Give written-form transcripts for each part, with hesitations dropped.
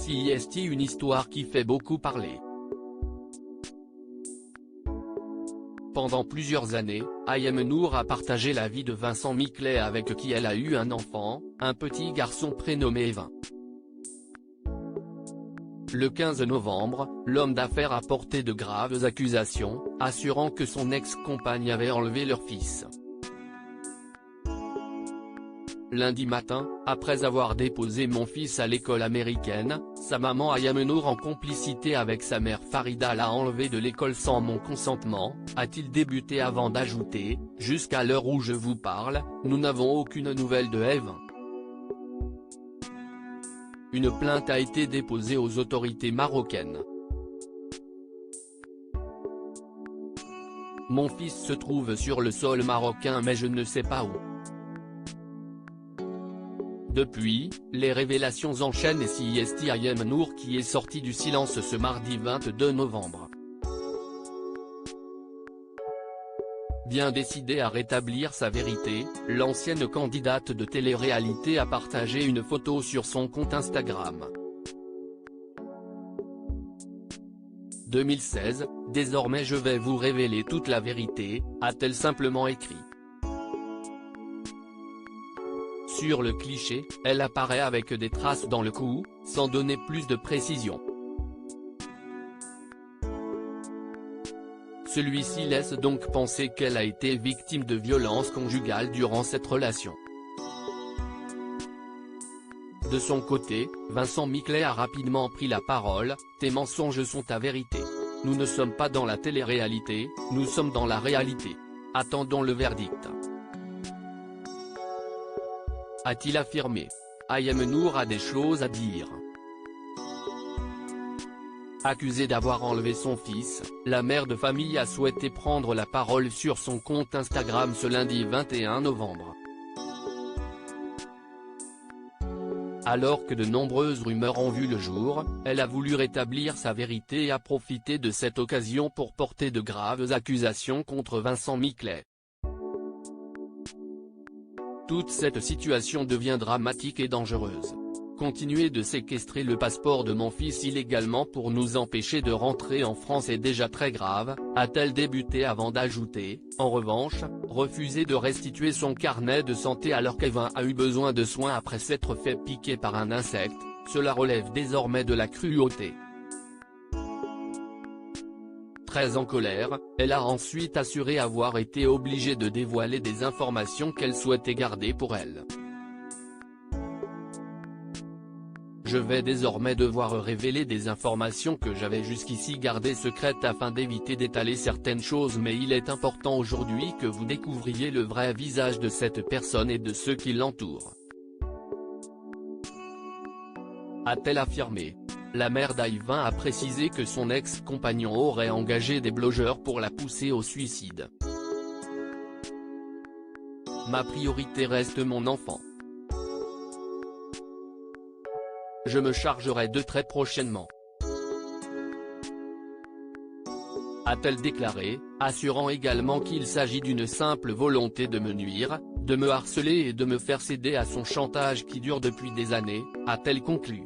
CIST, une histoire qui fait beaucoup parler. Pendant plusieurs années, Ayem Nour a partagé la vie de Vincent Miclet avec qui elle a eu un enfant, un petit garçon prénommé Evin. Le 15 novembre, l'homme d'affaires a porté de graves accusations, assurant que son ex-compagne avait enlevé leur fils. Lundi matin, après avoir déposé mon fils à l'école américaine, sa maman Ayem Nour en complicité avec sa mère Farida l'a enlevé de l'école sans mon consentement, a-t-il débuté avant d'ajouter, « Jusqu'à l'heure où je vous parle, nous n'avons aucune nouvelle de Evin ». Une plainte a été déposée aux autorités marocaines. Mon fils se trouve sur le sol marocain mais je ne sais pas où. Depuis, les révélations enchaînent et CIST Ayem Nour qui est sorti du silence ce mardi 22 novembre. Bien décidée à rétablir sa vérité, l'ancienne candidate de télé-réalité a partagé une photo sur son compte Instagram. 2016, désormais je vais vous révéler toute la vérité, a-t-elle simplement écrit. Sur le cliché, elle apparaît avec des traces dans le cou, sans donner plus de précision. Celui-ci laisse donc penser qu'elle a été victime de violences conjugales durant cette relation. De son côté, Vincent Miclet a rapidement pris la parole, « Tes mensonges sont ta vérité. Nous ne sommes pas dans la télé-réalité, nous sommes dans la réalité. Attendons le verdict », a-t-il affirmé. Ayem Nour a des choses à dire. Accusée d'avoir enlevé son fils, la mère de famille a souhaité prendre la parole sur son compte Instagram ce lundi 21 novembre. Alors que de nombreuses rumeurs ont vu le jour, elle a voulu rétablir sa vérité et a profité de cette occasion pour porter de graves accusations contre Vincent Miclet. Toute cette situation devient dramatique et dangereuse. Continuer de séquestrer le passeport de mon fils illégalement pour nous empêcher de rentrer en France est déjà très grave, a-t-elle débuté avant d'ajouter, en revanche, refuser de restituer son carnet de santé alors qu'Evin a eu besoin de soins après s'être fait piquer par un insecte, cela relève désormais de la cruauté. Très en colère, elle a ensuite assuré avoir été obligée de dévoiler des informations qu'elle souhaitait garder pour elle. Je vais désormais devoir révéler des informations que j'avais jusqu'ici gardées secrètes afin d'éviter d'étaler certaines choses, mais il est important aujourd'hui que vous découvriez le vrai visage de cette personne et de ceux qui l'entourent, a-t-elle affirmé. La mère d'Evin a précisé que son ex-compagnon aurait engagé des blogueurs pour la pousser au suicide. Ma priorité reste mon enfant. Je me chargerai d'eux très prochainement, a-t-elle déclaré, assurant également qu'il s'agit d'une simple volonté de me nuire, de me harceler et de me faire céder à son chantage qui dure depuis des années, a-t-elle conclu.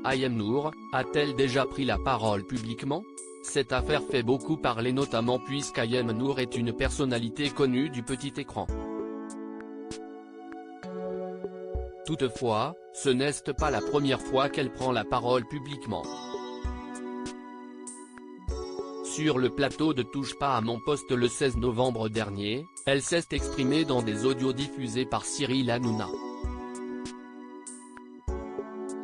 Ayem Nour, a-t-elle déjà pris la parole publiquement? Cette affaire fait beaucoup parler notamment puisqu'Ayem Nour est une personnalité connue du petit écran. Toutefois, ce n'est pas la première fois qu'elle prend la parole publiquement. Sur le plateau de Touche pas à mon poste le 16 novembre dernier, elle s'est exprimée dans des audios diffusés par Cyril Hanouna.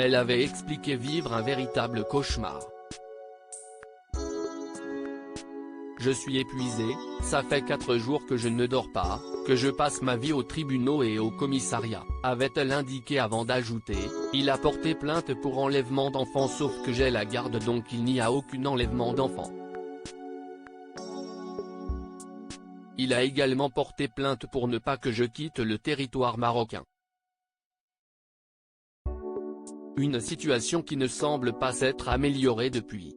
Elle avait expliqué vivre un véritable cauchemar. Je suis épuisée, ça fait 4 jours que je ne dors pas, que je passe ma vie aux tribunaux et au commissariat, avait-elle indiqué avant d'ajouter, il a porté plainte pour enlèvement d'enfants sauf que j'ai la garde donc il n'y a aucun enlèvement d'enfants. Il a également porté plainte pour ne pas que je quitte le territoire marocain. Une situation qui ne semble pas s'être améliorée depuis.